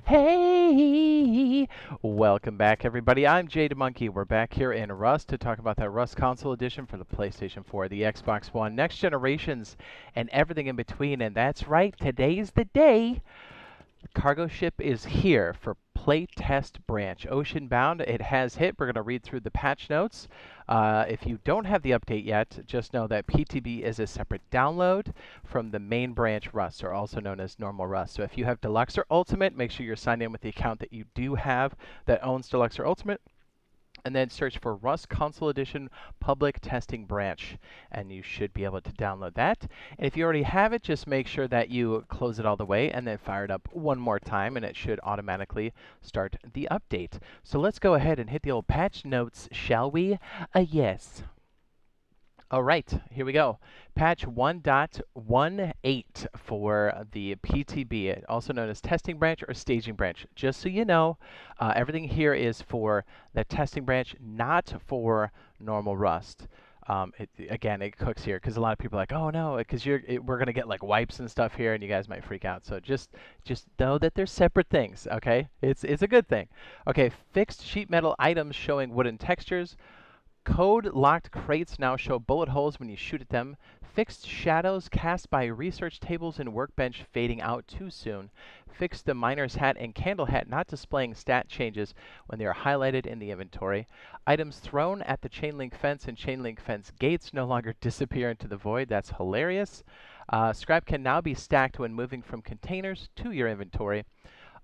Hey! Welcome back, everybody. I'm Jade Monkey. We're back here in Rust to talk about that Rust Console Edition for the PlayStation 4, the Xbox One, next generations, and everything in between. And that's right, today's the day. Cargo ship is here for playtest branch. Oceanbound, it has hit. We're going to read through the patch notes. If you don't have the update yet, just know that PTB is a separate download from the main branch Rust, or also known as normal Rust. So if you have Deluxe or Ultimate, make sure you're signed in with the account that you do have that owns Deluxe or Ultimate. And then search for Rust Console Edition Public Testing Branch, and you should be able to download that. And if you already have it, just make sure that you close it all the way and then fire it up one more time, and it should automatically start the update. So let's go ahead and hit the old patch notes, shall we? Yes. All right, here we go. Patch 1.18 for the PTB, also known as testing branch or staging branch. Just so you know, everything here is for the testing branch, not for normal Rust. Again, it cooks here because a lot of people are like, oh no, because we're going to get like wipes and stuff here, and you guys might freak out. So just know that they're separate things, okay? It's a good thing. Okay, fixed sheet metal items showing wooden textures. Code-locked crates now show bullet holes when you shoot at them. Fixed shadows cast by research tables and workbench fading out too soon. Fixed the miner's hat and candle hat not displaying stat changes when they are highlighted in the inventory. Items thrown at the chain link fence and chain link fence gates no longer disappear into the void. That's hilarious. Scrap can now be stacked when moving from containers to your inventory.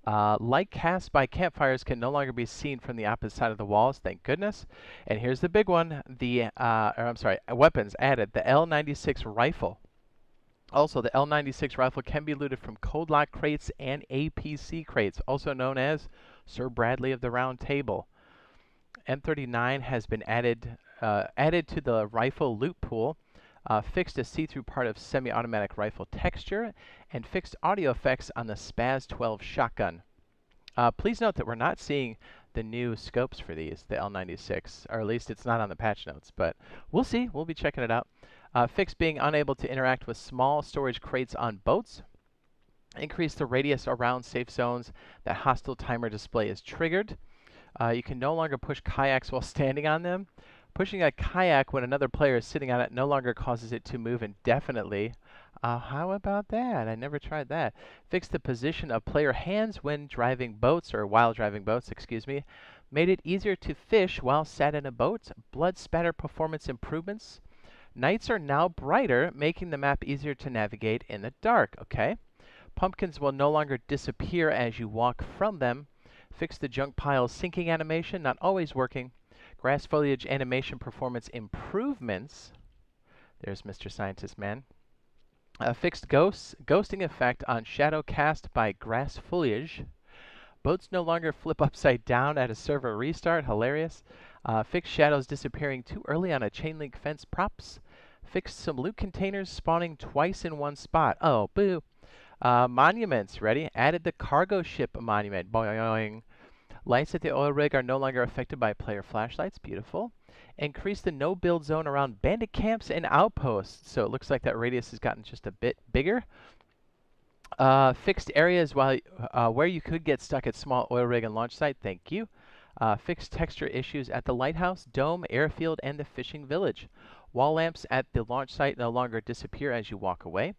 Light cast by campfires can no longer be seen from the opposite side of the walls, thank goodness. And here's the big one, weapons added, the L96 rifle. Also, the L96 rifle can be looted from code lock crates and APC crates, also known as Sir Bradley of the Round Table. M39 has been added to the rifle loot pool. Fixed a see-through part of semi-automatic rifle texture, and fixed audio effects on the Spaz 12 shotgun. Please note that we're not seeing the new scopes for these, the L96, or at least it's not on the patch notes, but we'll see. We'll be checking it out. Fixed being unable to interact with small storage crates on boats. Increase the radius around safe zones that hostile timer display is triggered. You can no longer push kayaks while standing on them. Pushing a kayak when another player is sitting on it no longer causes it to move indefinitely. How about that? I never tried that. Fix the position of player hands when driving boats, or while driving boats, excuse me. Made it easier to fish while sat in a boat. Blood spatter performance improvements. Nights are now brighter, making the map easier to navigate in the dark. Okay. Pumpkins will no longer disappear as you walk from them. Fix the junk pile sinking animation, not always working. Grass foliage animation performance improvements. There's Mr. Scientist Man. Fixed ghosting effect on shadow cast by grass foliage. Boats no longer flip upside down at a server restart. Hilarious. Fixed shadows disappearing too early on a chain link fence props. Fixed some loot containers spawning twice in one spot. Oh, boo. Monuments. Ready? Added the cargo ship monument. Boing. Lights at the oil rig are no longer affected by player flashlights. Beautiful. Increase the no-build zone around bandit camps and outposts. So it looks like that radius has gotten just a bit bigger. Fixed areas where you could get stuck at small oil rig and launch site. Thank you. Fixed texture issues at the lighthouse, dome, airfield, and the fishing village. Wall lamps at the launch site no longer disappear as you walk away.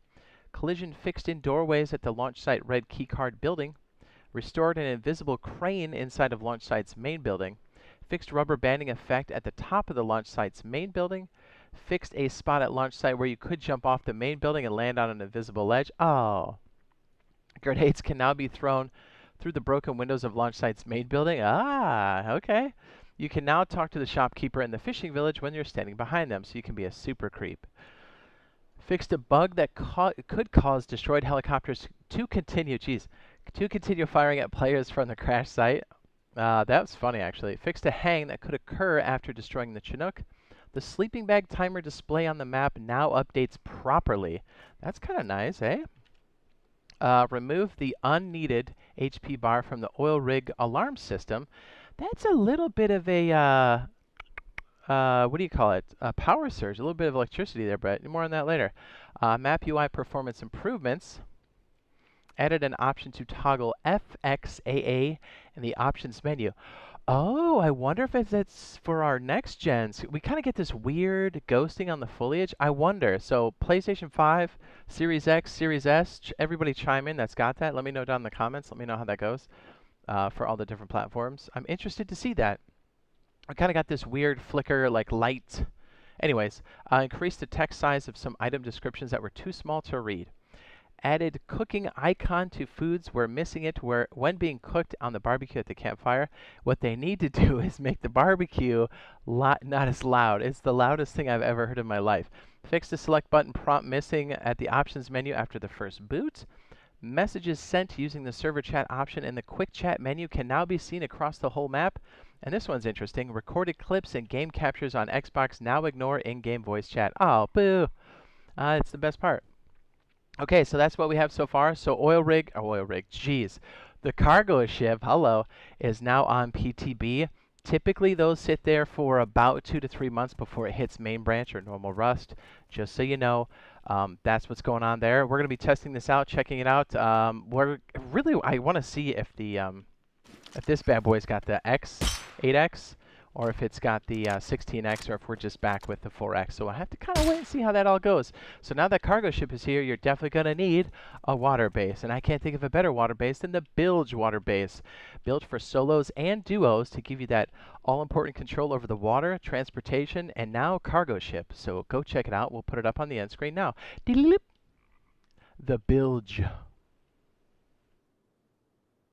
Collision fixed in doorways at the launch site red keycard building. Restored an invisible crane inside of launch site's main building. Fixed rubber banding effect at the top of the launch site's main building. Fixed a spot at launch site where you could jump off the main building and land on an invisible ledge. Oh. Grenades can now be thrown through the broken windows of launch site's main building. Ah, okay. You can now talk to the shopkeeper in the fishing village when you're standing behind them, so you can be a super creep. Fixed a bug that could cause destroyed helicopters to continue firing at players from the crash site. That was funny, actually. Fixed a hang that could occur after destroying the Chinook. The sleeping bag timer display on the map now updates properly. That's kind of nice, eh? Remove the unneeded HP bar from the oil rig alarm system. That's a little bit of a, what do you call it? A power surge, a little bit of electricity there, but more on that later. Map UI performance improvements. Added an option to toggle FXAA in the options menu. Oh, I wonder if it's for our next gens. We kind of get this weird ghosting on the foliage. I wonder. So PlayStation 5, Series X, Series S, everybody chime in that's got that. Let me know down in the comments. Let me know how that goes for all the different platforms. I'm interested to see that. I kind of got this weird flicker, like light. Anyways, increased the text size of some item descriptions that were too small to read. Added cooking icon to foods where missing it where when being cooked on the barbecue at the campfire. What they need to do is make the barbecue not as loud. It's the loudest thing I've ever heard in my life. Fix the select button prompt missing at the options menu after the first boot. Messages sent using the server chat option in the quick chat menu can now be seen across the whole map. And this one's interesting. Recorded clips and game captures on Xbox now ignore in-game voice chat. Oh, boo. It's the best part. Okay, so that's what we have so far. So oil rig, geez. The cargo ship, hello, is now on PTB. Typically, those sit there for about 2 to 3 months before it hits main branch or normal rust. Just so you know, that's what's going on there. We're going to be testing this out, checking it out. I want to see if if this bad boy's got the X8X or if it's got the 16X, or if we're just back with the 4X. So I have to kind of wait and see how that all goes. So now that cargo ship is here, you're definitely going to need a water base. And I can't think of a better water base than the Bilge water base, built for solos and duos to give you that all-important control over the water, transportation, and now cargo ship. So go check it out. We'll put it up on the end screen now. The Bilge.